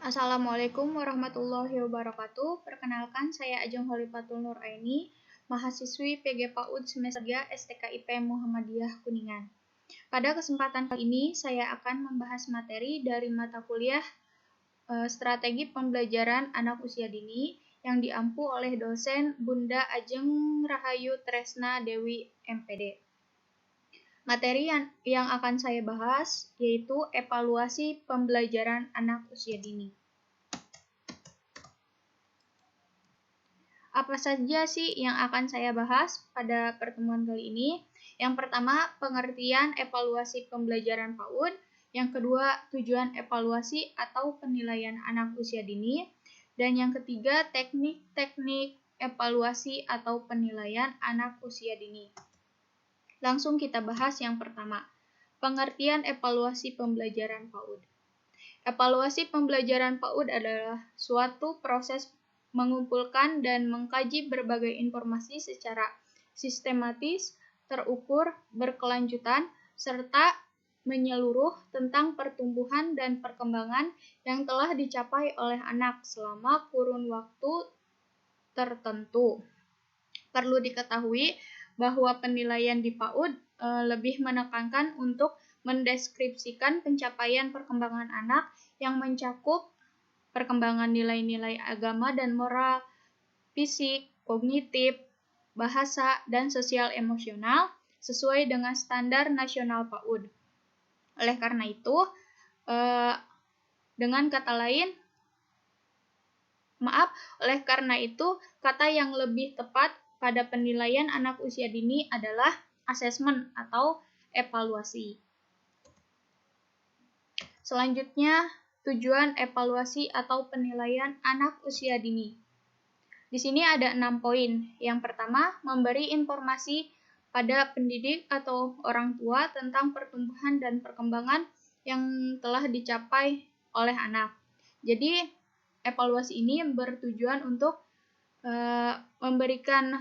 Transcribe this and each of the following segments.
Assalamualaikum warahmatullahi wabarakatuh. Perkenalkan, saya Ajeng Holifatul Nur Aini, mahasiswi PG PAUD semester 3 STKIP Muhammadiyah Kuningan. Pada kesempatan kali ini, saya akan membahas materi dari mata kuliah Strategi Pembelajaran Anak Usia Dini yang diampu oleh dosen Bunda Ajeng Rahayu Tresna Dewi MPD. Materi yang akan saya bahas yaitu evaluasi pembelajaran anak usia dini. Apa saja sih yang akan saya bahas pada pertemuan kali ini? Yang pertama, pengertian evaluasi pembelajaran PAUD. Yang kedua, tujuan evaluasi atau penilaian anak usia dini. Dan yang ketiga, teknik-teknik evaluasi atau penilaian anak usia dini. Langsung kita bahas yang pertama, pengertian evaluasi pembelajaran PAUD. Evaluasi pembelajaran PAUD adalah suatu proses mengumpulkan dan mengkaji berbagai informasi secara sistematis, terukur, berkelanjutan, serta menyeluruh tentang pertumbuhan dan perkembangan yang telah dicapai oleh anak selama kurun waktu tertentu. Perlu diketahui bahwa penilaian di PAUD lebih menekankan untuk mendeskripsikan pencapaian perkembangan anak yang mencakup perkembangan nilai-nilai agama dan moral, fisik, kognitif, bahasa, dan sosial emosional sesuai dengan standar nasional PAUD. Oleh karena itu, kata yang lebih tepat pada penilaian anak usia dini adalah asesmen atau evaluasi. Selanjutnya, tujuan evaluasi atau penilaian anak usia dini. Di sini ada 6 poin. Yang pertama, memberi informasi pada pendidik atau orang tua tentang pertumbuhan dan perkembangan yang telah dicapai oleh anak. Jadi, evaluasi ini bertujuan untuk memberikan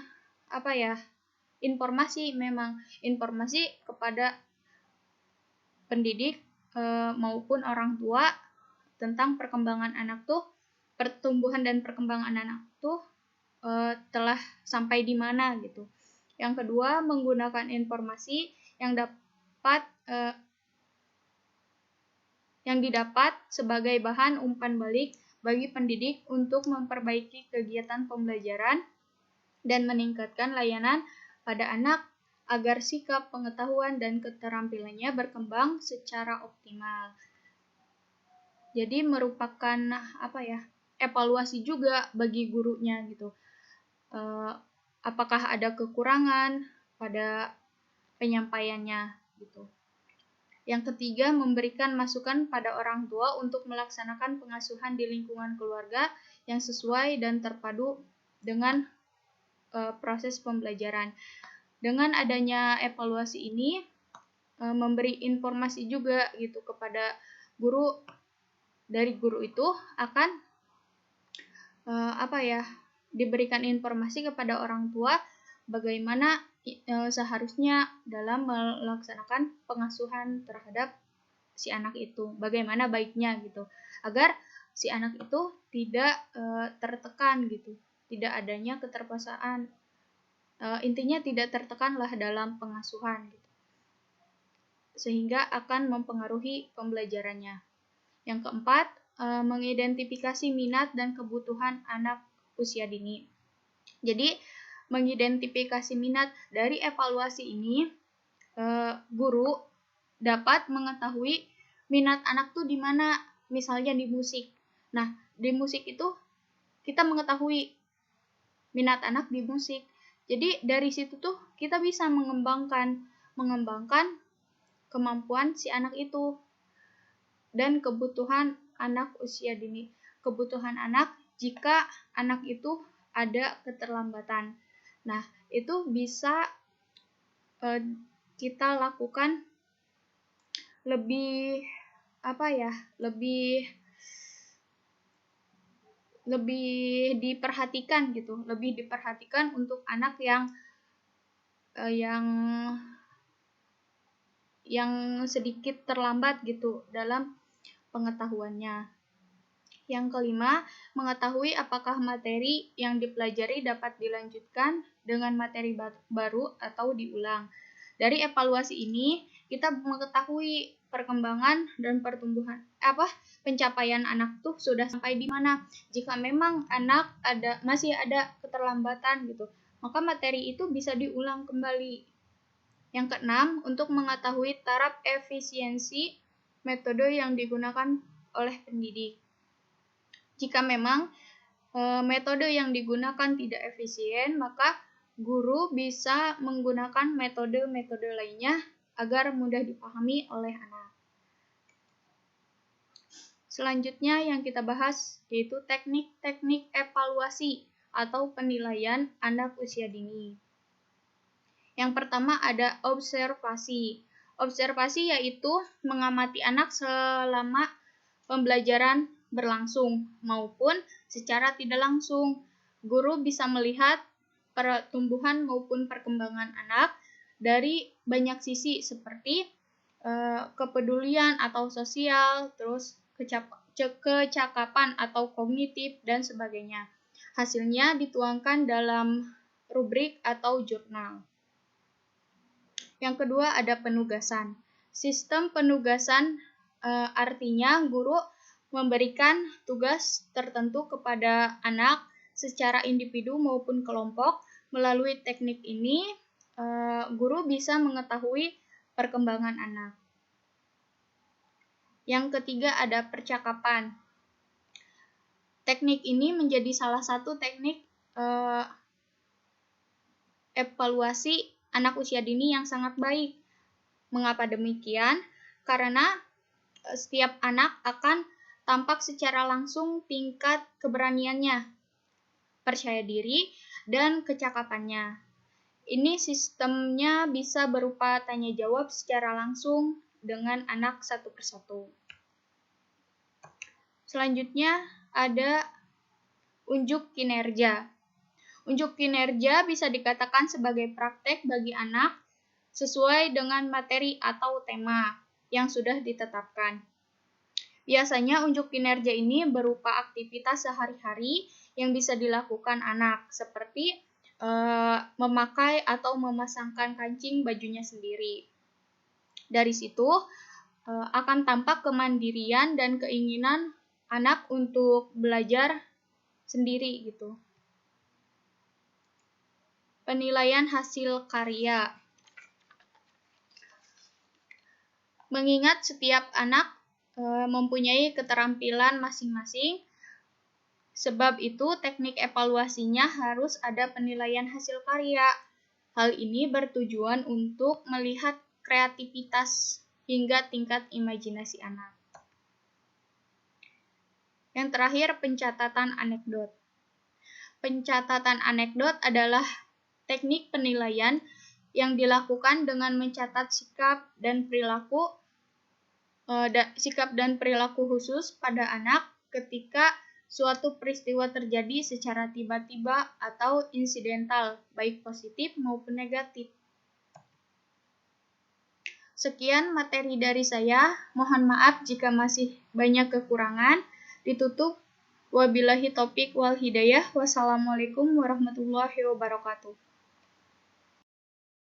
informasi kepada pendidik maupun orang tua tentang perkembangan anak pertumbuhan dan perkembangan anak telah sampai di mana gitu. Yang kedua, menggunakan informasi yang didapat sebagai bahan umpan balik bagi pendidik untuk memperbaiki kegiatan pembelajaran dan meningkatkan layanan pada anak agar sikap, pengetahuan, dan keterampilannya berkembang secara optimal. Jadi merupakan evaluasi juga bagi gurunya gitu. Apakah ada kekurangan pada penyampaiannya gitu. Yang ketiga, memberikan masukan pada orang tua untuk melaksanakan pengasuhan di lingkungan keluarga yang sesuai dan terpadu dengan proses pembelajaran. Dengan adanya evaluasi ini memberi informasi juga gitu kepada guru. Dari guru itu akan diberikan informasi kepada orang tua bagaimana seharusnya dalam melaksanakan pengasuhan terhadap si anak itu, bagaimana baiknya gitu, agar si anak itu tidak tertekan gitu, tidak adanya keterpaksaan, intinya tidak tertekanlah dalam pengasuhan gitu, sehingga akan mempengaruhi pembelajarannya. Yang keempat, mengidentifikasi minat dan kebutuhan anak usia dini. Jadi, mengidentifikasi minat dari evaluasi ini, guru dapat mengetahui minat anak tuh di mana, misalnya di musik. Nah, di musik itu kita mengetahui minat anak di musik. Jadi, dari situ tuh kita bisa mengembangkan kemampuan si anak itu dan kebutuhan anak usia dini. Kebutuhan anak jika anak itu ada keterlambatan. Nah, itu bisa kita lakukan lebih diperhatikan gitu, lebih diperhatikan untuk anak yang sedikit terlambat gitu dalam pengetahuannya. Yang kelima, mengetahui apakah materi yang dipelajari dapat dilanjutkan dengan materi baru atau diulang. Dari evaluasi ini, kita mengetahui perkembangan dan pencapaian anak tuh sudah sampai di mana. Jika memang anak masih ada keterlambatan gitu, maka materi itu bisa diulang kembali. Yang keenam, untuk mengetahui taraf efisiensi metode yang digunakan oleh pendidik. Jika memang metode yang digunakan tidak efisien, maka guru bisa menggunakan metode-metode lainnya agar mudah dipahami oleh anak. Selanjutnya yang kita bahas yaitu teknik-teknik evaluasi atau penilaian anak usia dini. Yang pertama ada observasi. Observasi yaitu mengamati anak selama pembelajaran berlangsung maupun secara tidak langsung. Guru bisa melihat pertumbuhan maupun perkembangan anak dari banyak sisi seperti kepedulian atau sosial, terus kecakapan atau kognitif, dan sebagainya. Hasilnya dituangkan dalam rubrik atau jurnal. Yang kedua ada penugasan. Sistem penugasan artinya guru memberikan tugas tertentu kepada anak secara individu maupun kelompok. Melalui teknik ini, guru bisa mengetahui perkembangan anak. Yang ketiga ada percakapan. Teknik ini menjadi salah satu teknik evaluasi anak usia dini yang sangat baik. Mengapa demikian? Karena setiap anak akan tampak secara langsung tingkat keberaniannya, percaya diri, dan kecakapannya. Ini sistemnya bisa berupa tanya jawab secara langsung dengan anak satu persatu. Selanjutnya ada unjuk kinerja. Unjuk kinerja bisa dikatakan sebagai praktek bagi anak sesuai dengan materi atau tema yang sudah ditetapkan. Biasanya unjuk kinerja ini berupa aktivitas sehari-hari yang bisa dilakukan anak, seperti memakai atau memasangkan kancing bajunya sendiri. Dari situ akan tampak kemandirian dan keinginan anak untuk belajar sendiri gitu. Penilaian hasil karya. Mengingat setiap anak mempunyai keterampilan masing-masing, sebab itu teknik evaluasinya harus ada penilaian hasil karya. Hal ini bertujuan untuk melihat kreativitas hingga tingkat imajinasi anak. Yang terakhir, pencatatan anekdot. Pencatatan anekdot adalah teknik penilaian yang dilakukan dengan mencatat sikap dan perilaku khusus pada anak ketika suatu peristiwa terjadi secara tiba-tiba atau insidental, baik positif maupun negatif. Sekian materi dari saya. Mohon maaf jika masih banyak kekurangan. Ditutup. Wabillahi taufiq wal hidayah. Wassalamualaikum warahmatullahi wabarakatuh.